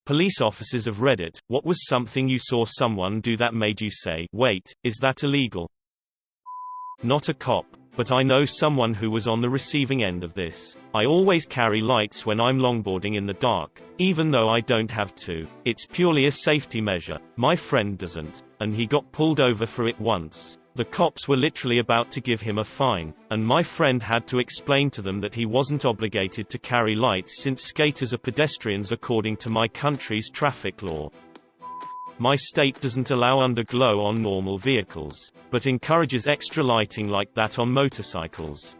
Police officers of Reddit, what was something you saw someone do that made you say, wait, is that illegal? Not a cop, but I know someone who was on the receiving end of this. I always carry lights when I'm longboarding in the dark, even though I don't have to. It's purely a safety measure. My friend doesn't, and he got pulled over for it once. The cops were literally about to give him a fine, and my friend had to explain to them that he wasn't obligated to carry lights since skaters are pedestrians according to my country's traffic law. My state doesn't allow underglow on normal vehicles, but encourages extra lighting like that on motorcycles.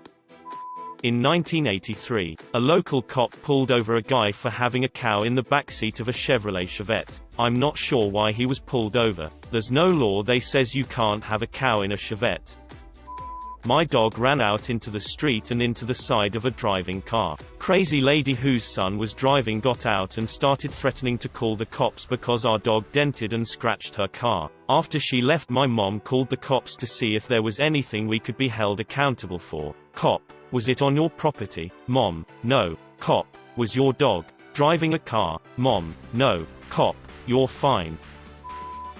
In 1983, a local cop pulled over a guy for having a cow in the backseat of a Chevrolet Chevette. I'm not sure why he was pulled over. There's no law that says you can't have a cow in a Chevette. My dog ran out into the street and into the side of a driving car. Crazy lady whose son was driving got out and started threatening to call the cops because our dog dented and scratched her car. After she left, my mom called the cops to see if there was anything we could be held accountable for. Cop: was it on your property? Mom: no. Cop: was your dog driving a car? Mom: no. Cop: you're fine.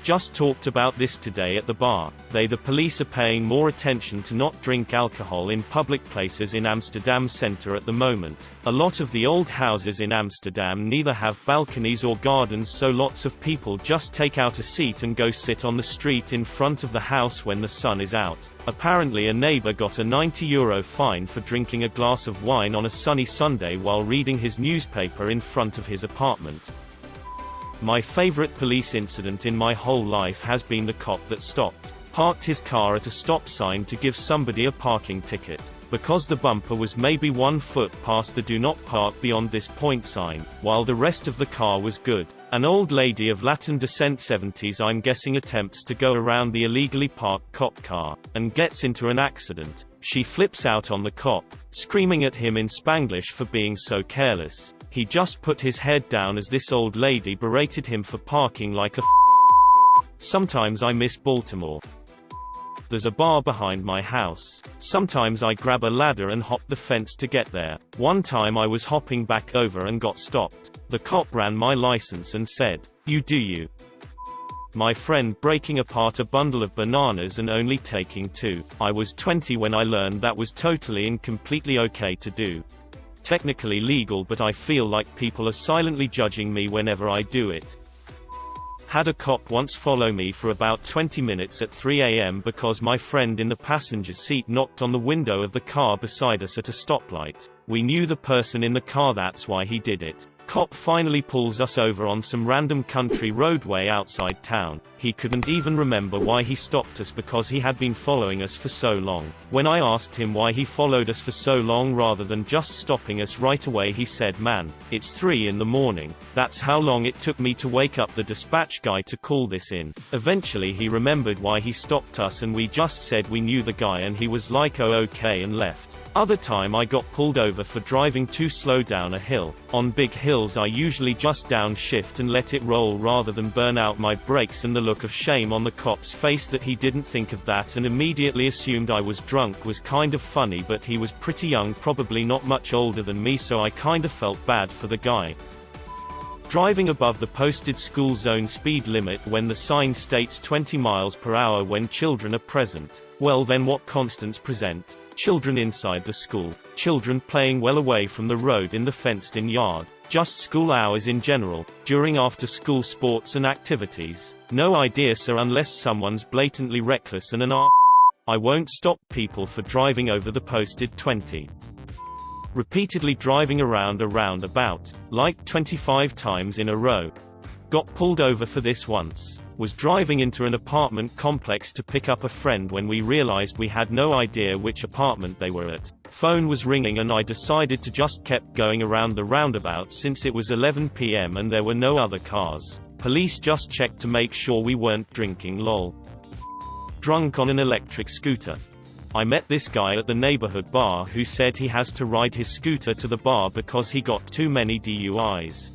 Just talked about this today at the bar. The police are paying more attention to not drink alcohol in public places in Amsterdam center at the moment. A lot of the old houses in Amsterdam neither have balconies or gardens, so lots of people just take out a seat and go sit on the street in front of the house when the sun is out. Apparently a neighbor got a €90 fine for drinking a glass of wine on a sunny Sunday while reading his newspaper in front of his apartment. My favorite police incident in my whole life has been the cop that parked his car at a stop sign to give somebody a parking ticket. Because the bumper was maybe 1 foot past the "do not park beyond this point" sign, while the rest of the car was good. An old lady of Latin descent, 70s I'm guessing, attempts to go around the illegally parked cop car, and gets into an accident. She flips out on the cop, screaming at him in Spanglish for being so careless. He just put his head down as this old lady berated him for parking like a Sometimes I miss Baltimore. There's a bar behind my house. Sometimes I grab a ladder and hop the fence to get there. One time I was hopping back over and got stopped. The cop ran my license and said, "You do you." My friend breaking apart a bundle of bananas and only taking 2. I was 20 when I learned that was totally and completely okay to do. Technically legal, but I feel like people are silently judging me whenever I do it. Had a cop once follow me for about 20 minutes at 3 a.m. because my friend in the passenger seat knocked on the window of the car beside us at a stoplight. We knew the person in the car, that's why he did it. Cop finally pulls us over on some random country roadway outside town. He couldn't even remember why he stopped us because he had been following us for so long. When I asked him why he followed us for so long rather than just stopping us right away, he said, "Man, it's 3 in the morning. That's how long it took me to wake up the dispatch guy to call this in." Eventually he remembered why he stopped us and we just said we knew the guy and he was like, "Oh okay," and left. Other time I got pulled over for driving too slow down a hill. On big hills I usually just downshift and let it roll rather than burn out my brakes, and the look of shame on the cop's face that he didn't think of that and immediately assumed I was drunk was kind of funny, but he was pretty young, probably not much older than me, so I kinda felt bad for the guy. Driving above the posted school zone speed limit when the sign states 20 miles per hour when children are present. Well then, what constants present? Children inside the school. Children playing well away from the road in the fenced-in yard. Just school hours in general. During after-school sports and activities. No idea, sir, unless someone's blatantly reckless and an I won't stop people for driving over the posted 20. Repeatedly driving around a roundabout. Like 25 times in a row. Got pulled over for this once. Was driving into an apartment complex to pick up a friend when we realized we had no idea which apartment they were at. Phone was ringing and I decided to just kept going around the roundabout since it was 11 p.m. and there were no other cars. Police just checked to make sure we weren't drinking, lol. Drunk on an electric scooter. I met this guy at the neighborhood bar who said he has to ride his scooter to the bar because he got too many DUIs.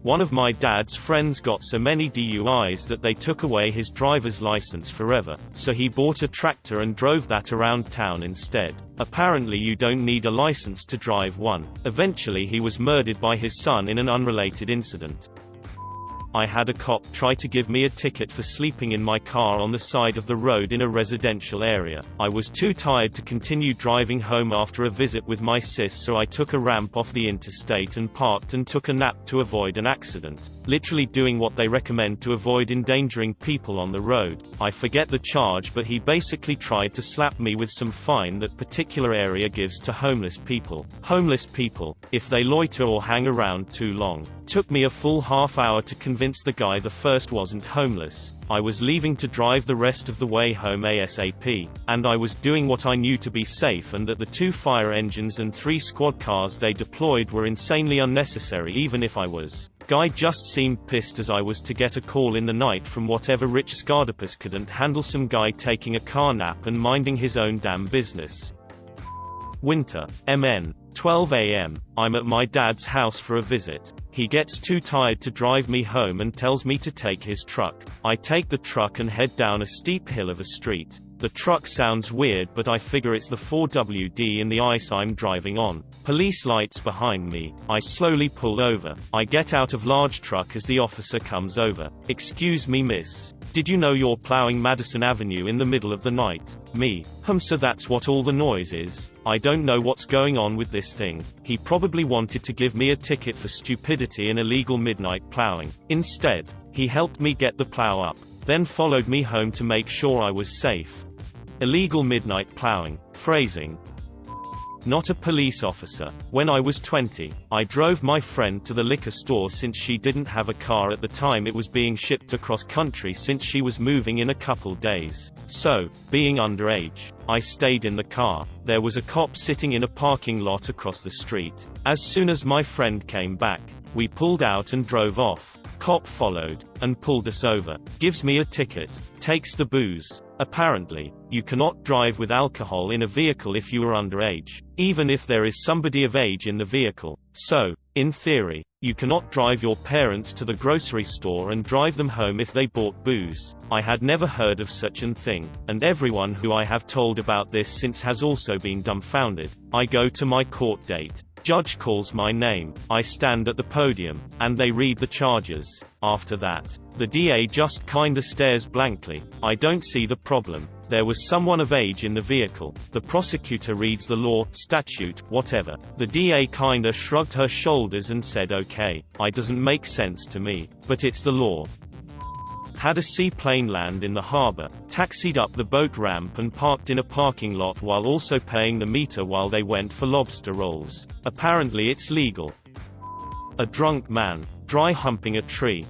One of my dad's friends got so many DUIs that they took away his driver's license forever, so he bought a tractor and drove that around town instead. Apparently you don't need a license to drive one. Eventually he was murdered by his son in an unrelated incident. I had a cop try to give me a ticket for sleeping in my car on the side of the road in a residential area. I was too tired to continue driving home after a visit with my sis, so I took a ramp off the interstate and parked and took a nap to avoid an accident. Literally doing what they recommend to avoid endangering people on the road. I forget the charge, but he basically tried to slap me with some fine that particular area gives to homeless people. Homeless people, if they loiter or hang around too long. Took me a full half hour to convince the guy the first wasn't homeless. I was leaving to drive the rest of the way home ASAP, and I was doing what I knew to be safe, and that the 2 fire engines and 3 squad cars they deployed were insanely unnecessary even if I was. Guy just seemed pissed as I was to get a call in the night from whatever rich Scardapus couldn't handle some guy taking a car nap and minding his own damn business. Winter. MN. 12 a.m. I'm at my dad's house for a visit. He gets too tired to drive me home and tells me to take his truck. I take the truck and head down a steep hill of a street. The truck sounds weird, but I figure it's the 4WD in the ice I'm driving on. Police lights behind me. I slowly pull over. I get out of large truck as the officer comes over. "Excuse me, miss. Did you know you're plowing Madison Avenue in the middle of the night?" Me. So that's what all the noise is? I don't know what's going on with this thing. He probably wanted to give me a ticket for stupidity and illegal midnight plowing. Instead, he helped me get the plow up, then followed me home to make sure I was safe. Illegal midnight plowing. Phrasing. Not a police officer. When I was 20, I drove my friend to the liquor store since she didn't have a car at the time. It was being shipped across country since she was moving in a couple days. So, being underage, I stayed in the car. There was a cop sitting in a parking lot across the street. As soon as my friend came back, we pulled out and drove off. Cop followed, and pulled us over. Gives me a ticket. Takes the booze. Apparently, you cannot drive with alcohol in a vehicle if you are underage, even if there is somebody of age in the vehicle. So, in theory, you cannot drive your parents to the grocery store and drive them home if they bought booze. I had never heard of such an thing, and everyone who I have told about this since has also been dumbfounded. I go to my court date. Judge calls my name. I stand at the podium, and they read the charges. After that, the DA just kinda stares blankly. I don't see the problem. There was someone of age in the vehicle. The prosecutor reads the law, statute, whatever. The DA kinda shrugged her shoulders and said okay. It doesn't make sense to me, but it's the law. Had a seaplane land in the harbor, taxied up the boat ramp and parked in a parking lot while also paying the meter while they went for lobster rolls. Apparently it's legal. A drunk man, dry humping a tree.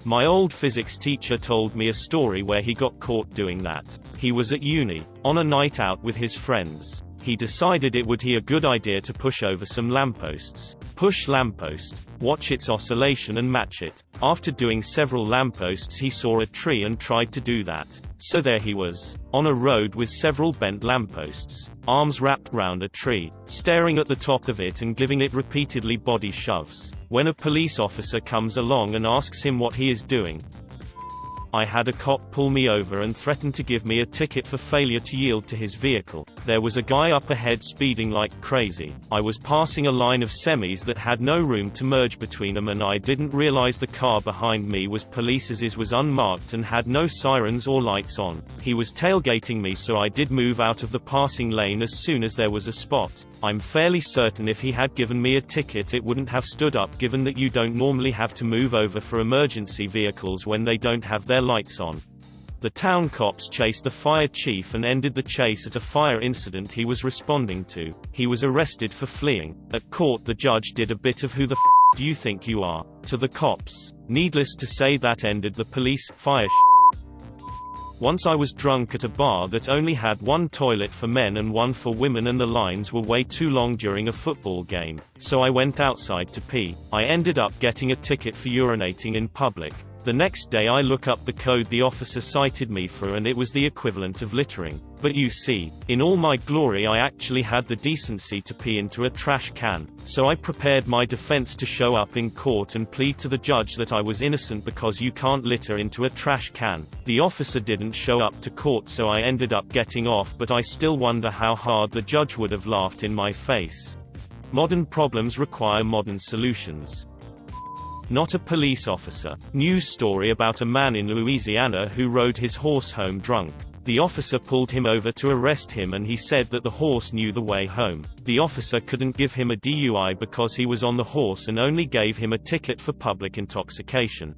My old physics teacher told me a story where he got caught doing that. He was at uni, on a night out with his friends. He decided it would be a good idea to push over some lampposts. Push lamppost, watch its oscillation and match it. After doing several lampposts, he saw a tree and tried to do that. So there he was, on a road with several bent lampposts, arms wrapped round a tree, staring at the top of it and giving it repeatedly body shoves. When a police officer comes along and asks him what he is doing, I had a cop pull me over and threaten to give me a ticket for failure to yield to his vehicle. There was a guy up ahead speeding like crazy. I was passing a line of semis that had no room to merge between them, and I didn't realize the car behind me was police, as his was unmarked and had no sirens or lights on. He was tailgating me, so I did move out of the passing lane as soon as there was a spot. I'm fairly certain if he had given me a ticket it wouldn't have stood up, given that you don't normally have to move over for emergency vehicles when they don't have their lights on. The town cops chased the fire chief and ended the chase at a fire incident he was responding to. He was arrested for fleeing. At court, the judge did a bit of "who the f do you think you are?" to the cops. Needless to say, that ended the police fire. Once I was drunk at a bar that only had one toilet for men and one for women, and the lines were way too long during a football game, so I went outside to pee. I ended up getting a ticket for urinating in public. The next day I look up the code the officer cited me for, and it was the equivalent of littering. But you see, in all my glory, I actually had the decency to pee into a trash can. So I prepared my defense to show up in court and plead to the judge that I was innocent because you can't litter into a trash can. The officer didn't show up to court, so I ended up getting off, but I still wonder how hard the judge would have laughed in my face. Modern problems require modern solutions. Not a police officer. News story about a man in Louisiana who rode his horse home drunk. The officer pulled him over to arrest him and he said that the horse knew the way home. The officer couldn't give him a DUI because he was on the horse and only gave him a ticket for public intoxication.